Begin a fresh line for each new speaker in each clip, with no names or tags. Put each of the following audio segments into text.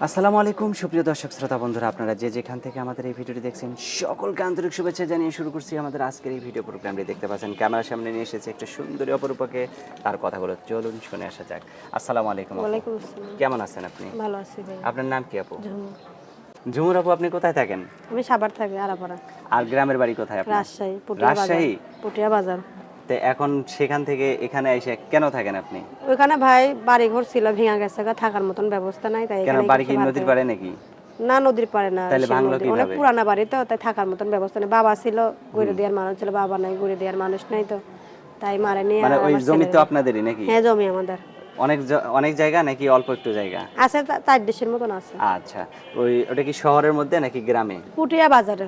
আসসালামু আলাইকুম সুপ্রিয় দর্শক শ্রোতা বন্ধুরা, আপনারা যে যেখান থেকে আমাদের এই ভিডিওটি দেখছেন সকলকে আন্তরিক শুভেচ্ছা জানিয়ে শুরু করছি আমাদের আজকের এই ভিডিও প্রোগ্রামটি। দেখতে পাচ্ছেন ক্যামেরার সামনে নিয়ে এসেছে একটা সুন্দরী অপরূপাকে, তার কথাগুলো চলুন শুনে আসা যাক। আসসালামু আলাইকুম আপু,
ওয়ালাইকুম আসসালাম।
কেমন আছেন আপনি?
ভালো আছি ভাই।
আপনার নাম কি আপু?
ঝুমুর।
ঝুমুর আপু, আপনি কোথায় থাকেন?
আমি সাভার থাকি, আরাপাড়া।
আর গ্রামের বাড়ি কোথায় আপনার?
রাজশাহী, পুটিয়া বাজার।
রাজশাহী।
পুটিয়া বাজার।
তো এখন সেখান থেকে এখানে এসে কেন থাকেন আপনি?
ওইখানে ভাই বাড়ি ঘর ছিল, ভেঙে গেছে, থাকার মতন ব্যবস্থা নাই, তাই
কেন,
এখানে
বাড়ি
কিছু
কি
ভাড়া
নদীর
থাকি।
পাড়ে নাকি?
না, নদীর পারে না,
তাহলে
শিব
ভাঙলো
নদী। অনেক
কিভাবে?
পুরানা বাড়ি তো, তাই থাকার মতন ব্যবস্থা নেই। বাবা ছিল, ঘুরে দেওয়ার মানুষ ছিল, বাবা নাই, ঘুরে দেওয়ার মানুষ নাই, তো তাই মারে নিয়ে
মানে ওই
আমার
জমি
ছেলের।
তো আপনাদেরই নাকি?
হ্যাঁ, জমি আমাদের
অনেক জায়গা নাকি অল্প একটু জায়গা?
আছে, 4 দেশের মতন আছে।
আচ্ছা, ওটা কি শহরের মধ্যে নাকি গ্রামে?
পুটিয়া বাজারে।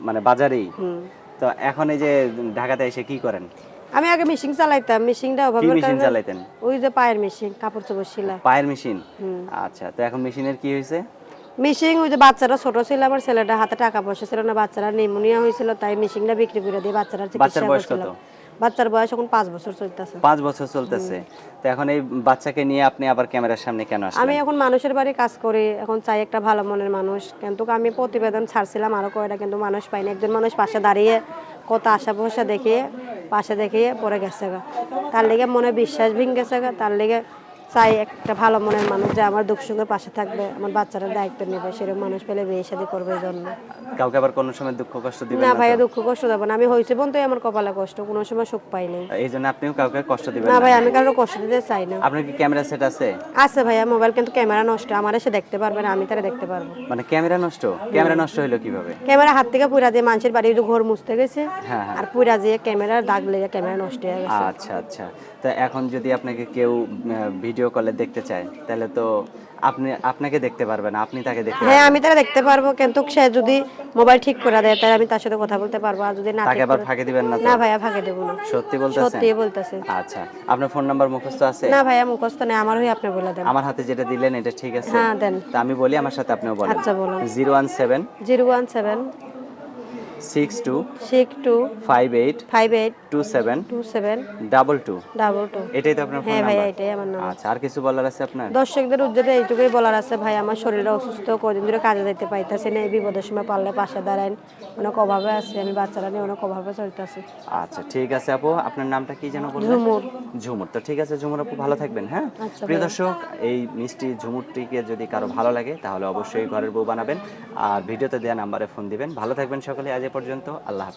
মানে বাজারেই?
হুম।
তো এখন এই যে ঢাকাতে এসে কি করেন?
আমি আগে মেশিন চালাইতাম, মেশিনটা
কি
অভাবের
মেশিন
কারণে।
চালাইতেন?
ওই যে পায়ের মেশিন, কাপড় চোপড় সেলাই।
পায়ের মেশিন?
হুম।
আচ্ছা, তো এখন মেশিনের কি হয়েছে?
মিশিং, ওই যে বাচ্চারা ছোট ছিল, আমার ছেলেটা হাতে টাকা পয়সা ছিল না, বাচ্চারা নিউমোনিয়া হয়েছিল, তাই মিশিংটা বিক্রি করে দিয়ে বাচ্চারা
বাচ্চার
চিকিৎসা
বয়স কত?
করছিলাম। বাচ্চার বয়স এখন 5 বছর চলতেছে।
5 বছর চলতেছে। তো এখন এই বাচ্চাকে নিয়ে আপনি আবার ক্যামেরার সামনে কেন
আমি
আসলেন?
এখন মানুষের বাড়ি কাজ করি, এখন চাই একটা ভালো মনের মানুষ, কিন্তু আমি প্রতিবেদন ছাড়ছিলাম আরো কয়টা, কিন্তু মানুষ পাইনি। একজন মানুষ পাশে দাঁড়িয়ে কত আশা ভরসা দেখিয়ে পাশে দেখিয়ে পরে গেছে গা, তার লেগে মনে বিশ্বাস ভেঙে গেছে গা। তার লেগে চাই একটা ভালো মনের মানুষ, যে আমার দুঃখ সুখের পাশে থাকবে, আমার বাচ্চারা দায়িত্ব নেবে, সেরকম মানুষ পেলে বিয়ে শাদী করবে। এই জন্য
কাউকে আবার কোনো সময় দুঃখ কষ্ট দিবেন
না
না
ভাইয়া,
তো?
দুঃখ কষ্ট দেবো না। আমি হয়েছে বলতেই আমার কপালে কষ্ট, কোনো সময় সুখ পাইনি।
এই জন্য আপনিও কাউকে কষ্ট দিবেন
না
না
ভাই, আমি
নাকি?
কারো কষ্ট দিতে চাই না।
আপনার কি ক্যামেরা সেট আছে?
আছে ভাইয়া মোবাইল, কিন্তু ক্যামেরা নষ্ট, আমার এসে দেখতে পারবে না, আমি তারা দেখতে পারবো।
মানে ক্যামেরা নষ্ট? ক্যামেরা নষ্ট হলো কিভাবে?
ক্যামেরা হাত থেকে পুরা দিয়ে মানুষের বাড়ির ঘর মুছতে গেছে,
হ্যাঁ, হ্যাঁ।
আর পুরা দিয়ে ক্যামেরার দাগ লেগে ক্যামেরা নষ্ট হয়ে গেছে।
আচ্ছা, আচ্ছা। তো এখন যদি আপনাকে কেউ ভিডিও কলে দেখতে চায়, তাহলে তো আপনাকে দেখতে পারবে না, আপনি তাকে দেখতে
হ্যাঁ,
পারবেন।
আমি তারা দেখতে পারবো, কিন্তু সে যদি মোবাইল ঠিক করে দেয়, তাহলে আমি তার সাথে কথা বলতে পারবো, আর যদি না
তাকে
ঠিক
আবার
করে।
ফাঁকি দিবেন না তো?
না ভাইয়া, ফাঁকে দেবো না।
সত্যি বলতেছেন?
সত্যি বলতেছে।
আচ্ছা, আপনার ফোন নাম্বার মুখস্থ আছে?
না ভাইয়া, মুখস্থ নেই, আমার হয়ে আপনি বলে দেন।
আমার হাতে যেটা দিলেন এটা ঠিক আছে?
হ্যাঁ, দেন।
তা আমি বলি, আমার সাথে আপনিও বলেন।
আচ্ছা, বলুন।
017
017
62
62
58
58
27
27
22।
22।
এটাই তো আপনার ফোন
হ্যাঁ ভাইয়া,
নাম্বার?
এটাই আমার নাম।
আচ্ছা, আর কিছু বলার আছে আপনার?
দর্শকদের উদ্দেশ্যে এইটুকুই বলার আছে ভাই, আমার শরীরটা অসুস্থ, কদিন ধরে কাজে যেতে পাইতেছি না, এই বিপদের সময় পারলে পাশে দাঁড়ান। অনেক অভাবে আছে, আমি বাচ্চারা নিয়ে অনেক অভাবে চলতেছি।
আচ্ছা, ঠিক আছে আপু, আপনার নামটা কি যেন বললেন?
ঝুমুর।
ঝুমুর। তো ঠিক আছে ঝুমুর আপু, ভালো থাকবেন। হ্যাঁ,
আচ্ছা
প্রিয়
ভাইয়া।
দর্শক, এই মিষ্টি ঝুমুরটিকে যদি কারো ভালো লাগে তাহলে অবশ্যই ঘরের বউ বানাবেন, আর ভিডিওতে দেওয়া নাম্বারে ফোন দিবেন। ভালো থাকবেন সকলে, আজ এ পর্যন্ত, আল্লাহ হাফেজ।